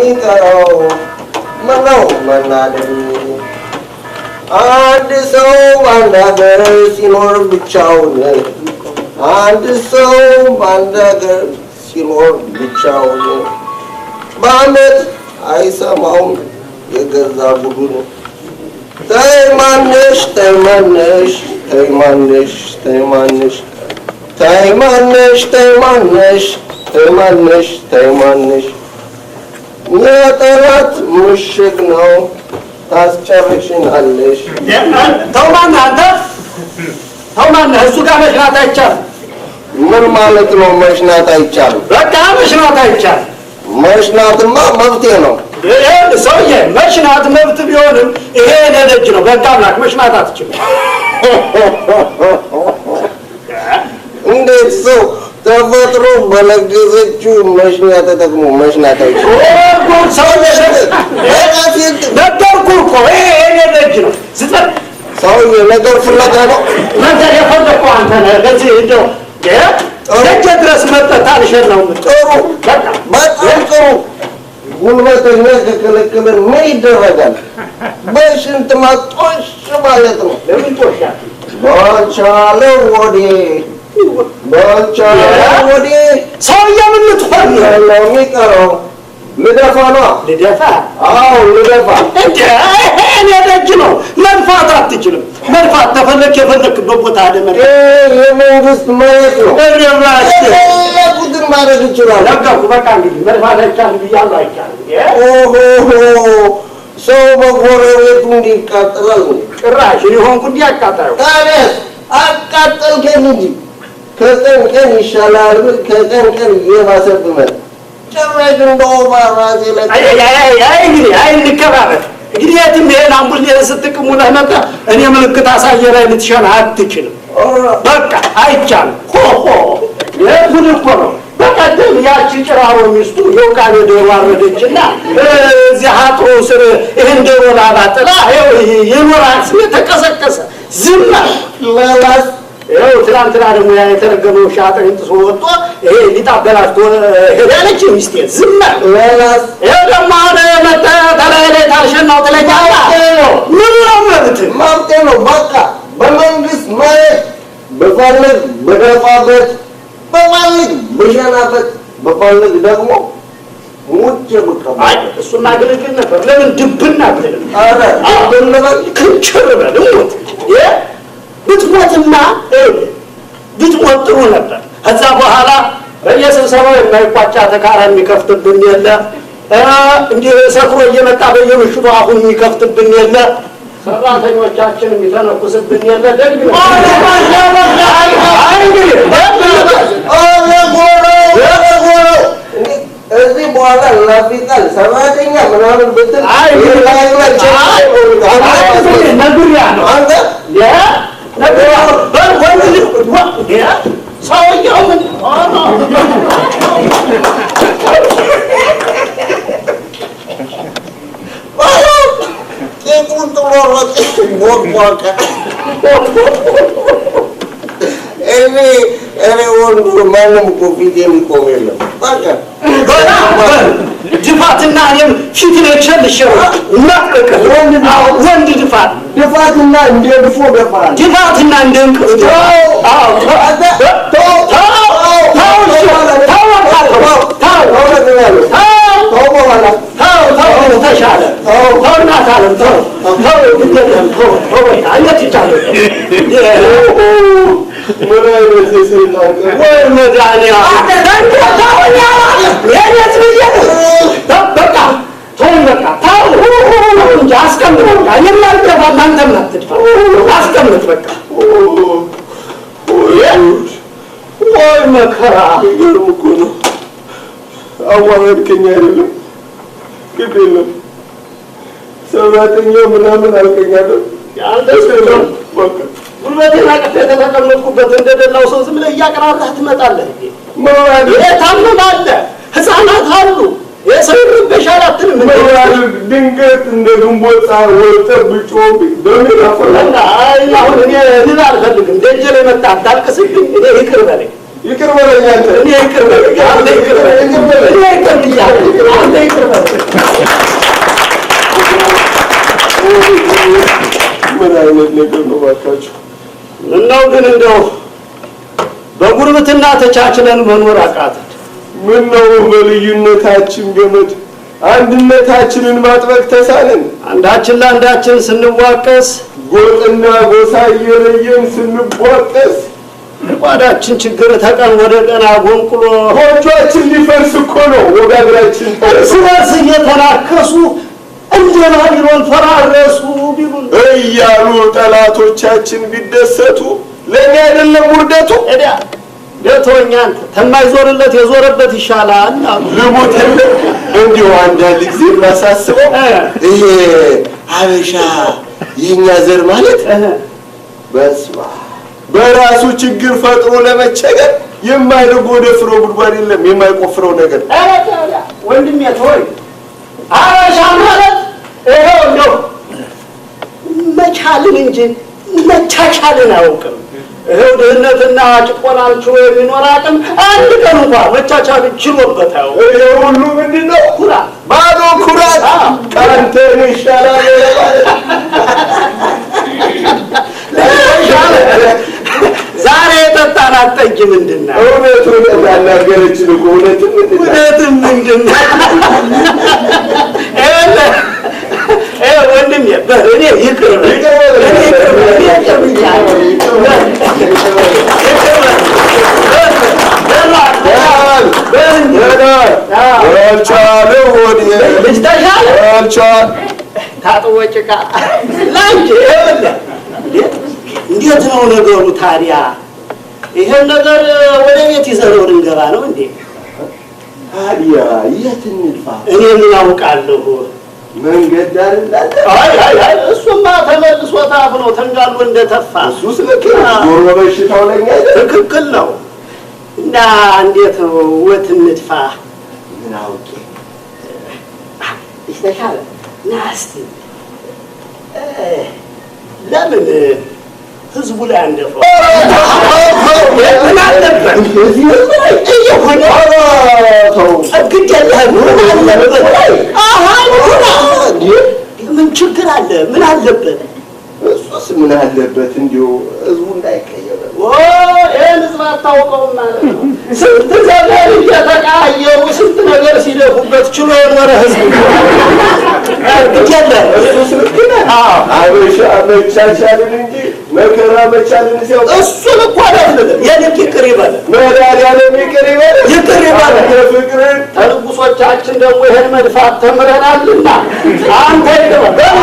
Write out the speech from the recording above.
የሚቀረው ምነው መናደድ አንድ ሰው በአንድ ሀገር ሲኖር ብቻውን አንድ ሰው በአንድ ሀገር ሲኖር ብቻውን በአመት አይሰማውም የገዛ ቡድን ተይማነሽ ተይማነሽ ተይማነሽ ተይማነሽ ተይማነሽ ተይማነሽ ተይማነሽ ተይማነሽ የጠላት ምሽግ ነው ታስጨርሽናለሽ። ተው ማነህ አንተ? ተው ማነህ? እሱ ጋር መሽናት አይቻልም። ምን ማለት ነው መሽናት አይቻልም? በቃ መሽናት አይቻልም። መሽናትማ መብቴ ነው። ሰውዬ መሽናት መብት ቢሆንም ይሄ የኔ ደጅ ነው። በቃ አምላክ መሽናት አትችልም። እንዴት ሰው ተፈጥሮ በለገሰችው መሽኛ ተጠቅሞ መሽናት አይችልም? ነገርኩህ እኮ ይሄ የኔ ደጅ ነው። ሰውዬ ነገር ፍለጋ ነው። ነገር የፈለግከው አንተ ነህ። ከዚህ እንደው ደጀ ድረስ መጥተህ ታልሸት ነው። ጥሩ፣ በጣም ጥሩ። ጉልበተኛ ከከለከለን ምን ይደረጋል? በሽንት ማጦሽ ማለት ነው። ለምን ጦሻ? በቻለው ወዴ በቻለው ወዴ ሰውዬ ምን ልትሆን ነው የሚቀረው? ልደፋ ነው። ልደፋ? አዎ ልደፋ። እንዴ እኔ ደጅ ነው። መልፋት አትችልም። መልፋት ተፈለክ የፈለክበት ቦታ አደመ። የመንግስት መሬት ነው። የፈለኩትን ማድረግ ይችላል። ለቀቁ በቃ እንግዲህ መልፋት አይቻልም ብያለሁ። አይቻልም። ሰው በጎረቤቱ እንዲቃጠላል ጭራሽ እኔ ሆንኩ እንዲያቃጣዩ። ታዲያስ አቃጠልከኝ እንጂ ከቀን ቀን ይሻላል። ከቀን ቀን እየባሰብህ ጭራሽ እንደው ባራሴ ላይ እንግዲህ እንከባበር እንግዲህ የትም ይሄን አምቡል ስትቅሙ ነህ መጣ እኔ ምልክት አሳየ ላይ ልትሸና አትችልም። በቃ አይቻልም። የቱን እኮ ነው በቀደም ያቺ ጭራሮ ሚስቱ የውቃኔ ዶሮ አረደችና እዚህ አጥሮ ስር ይህን ዶሮ ላባጥላ የኖራን ስሜ ተቀሰቀሰ። ዝም ለላስ ይኸው ትናንትና ደግሞ ያ የተረገመው ሻጥር ጥሶ ወጥቶ ይሄ ሊጣበላሽቶ ሄዳለች ሚስቴ። ዝም ለላስ ይኸው ደግሞ አሁን መጥተህ ተላይ ላይ ታልሸናው ትለኛለህ። ምን ነው መብቴ ነው። በቃ በመንግስት መሬት በፈልግ በደፋበት በፈልግ በሸናበት በፈልግ ደግሞ ሙጭ ብቀባ እሱማ ግልግል ነበር። ለምን ድብና ብትልም ኧረ ድብንበል ክንችር በል ሞት ብትሞትና ብትሞት ጥሩ ነበር። ከዛ በኋላ በየስብሰባው የማይቋጫ ተካራ የሚከፍትብን የለ። እንዲህ ሰክሮ እየመጣ በየምሽቱ አሁን የሚከፍትብን የለ። ሰራተኞቻችን የሚተነኩስብን የለ። ደግሞእዚህ በኋላ ላፊቃል ሰራተኛ ምናምን ብትል ነግሪያ ነው አንተ ሰውየው ምን እኔ ወንዱ ማንም እኮ ፊት የሚቆም የለም። ድፋትና እኔም ፊት ነቸልሽው ወንድ ድፋትና እንደ ድፎ ገፋል። ድፋትና እንደ እንቅፍት ተሻለ እናት አለም አይነት ይቻለ ምን አይነት ወይ መድኃኒዓለም በቃ ተወኝ በቃ ተው እንጂ አስቀምጥ። በቃ እኔም አልገባ እናንተም አትድፋ። አስቀምጥ በቃ። ወይ መከራ ይገርም እኮ ነው። አዋረድከኝ አይደለም ግድ የለም ሰራተኛ ምናምን አልከኛለሁ። ያንተ ሰው በቃ ጉልበቴን አቅፌ የተቀመጥኩበት እንደደላው ሰው ዝም ብለህ እያቀራራህ ትመጣለህ። ታመማለህ፣ ህፃናት አሉ፣ የሰው ይረበሻል አትልም። ድንገት እንደ ግንቦት ወጥተህ ብጮህብኝ በምን አፈላል? አሁን እኔ ልል አልፈልግም። ደጀ ላይ መጣህ አታልቅስብኝ። እኔ ይቅር በለኝ። ይቅር በለኝ አንተ። እኔ ይቅር በለኝ። አንተ ይቅር በለኝ። እኔ ይቅር ብያለሁ። አንተ ይቅር በለኝ። አይነት ነገር ነው ባካችሁ። ምነው ግን እንደው በጉርብትና ተቻችለን መኖር አቃተን? ምነው በልዩነታችን ገመድ አንድነታችንን ማጥበቅ ተሳለን? አንዳችን ለአንዳችን ስንዋቀስ፣ ጎጥና ጎሳ እየለየን ስንቧቀስ፣ የጓዳችን ችግር ተቀን ወደ ቀን አጎንቁሎ ጎጆአችን ሊፈርስ እኮ ነው ወጋግራችን። እርስ በርስ እየተናከሱ እንደ ባቢሎን ፈራረሱ ቢሉን እያሉ ጠላቶቻችን ቢደሰቱ ለእኛ አይደለም ውርደቱ። እዲያ ገቶኛ አንተ ተማይዞርለት የዞረበት ይሻላል። ልሙትልህ እንዲሁ አንዳንድ ጊዜ የማሳስበው ይሄ ሀበሻ የእኛ ዘር ማለት በስመ አብ በራሱ ችግር ፈጥሮ ለመቸገር የማይደግ ወደ ፍሮ ጉድጓድ የለም የማይቆፍረው ነገር። ወንድሜ ተወኝ። ሀበሻ ማለት ይኸው እንደው መቻልን እንጂ መቻቻልን አያውቅም። ይኸው ድህነትና ጭቆናን ችሎ የሚኖር አቅም አንድ ቀን እንኳን መቻቻልን ችሎበት አያውቅም። ይሄ ሁሉ ምንድን ነው? ኩራት፣ ባዶ ኩራት። ከአንተ ይሻላል ዛሬ የጠጣናት ጠጅ ምንድን ነው? እውነቱን ያናገረችን እኮ እውነትም ምንድን ነው? ወንድሜ እኔ ይቅር ታጥቦ ጭቃ ላንቺ እንዴት ነው ነገሩ ታዲያ? ይሄን ነገር ወደ ቤት ይዘነው ልንገባ ነው እንዴ? ታዲያ የት እንልፋ? እኔ ምን አውቃለሁ? መንገድ ዳር እንዳለ እሱማ ተመልሶ ታፍኖ ተንጋሎ እንደተፋ እሱ ስለከኝ ጆሮ በሽታው ለኛ ትክክል ነው። እና እንዴት ነው ወት እንድፋ? ምን አውቄ ይስተካከል ናስቲ ለምን ህዝቡ ላይ አንደፈው? ምን አለበት እየሆነ ግድ የለህም። ምን ችግር አለ? ምን አለበት? እሱስ ምን አለበት? እንዲሁ ህዝቡ እንዳይቀየር። ይህን ህዝብ አታውቀውም ማለት ነው። ስንት ዘመን እየተቃየሩ ስንት ነገር ሲደፉበት ችሎ የኖረ ህዝብ ግድ የለህም። እሱስ ልክ ነህ። ሀበሻ መቻቻልን እንጂ መከራ መቻልን ሲያውቅ እሱን እኮ አይደለም የልክ ይቅር ይበል መድኃኒዓለም ይቅር ይበል ይቅር ይበል። የፍቅርን ንጉሶቻችን ደግሞ ይሄን መድፋት ተምረናልና አንተ ይቅር በል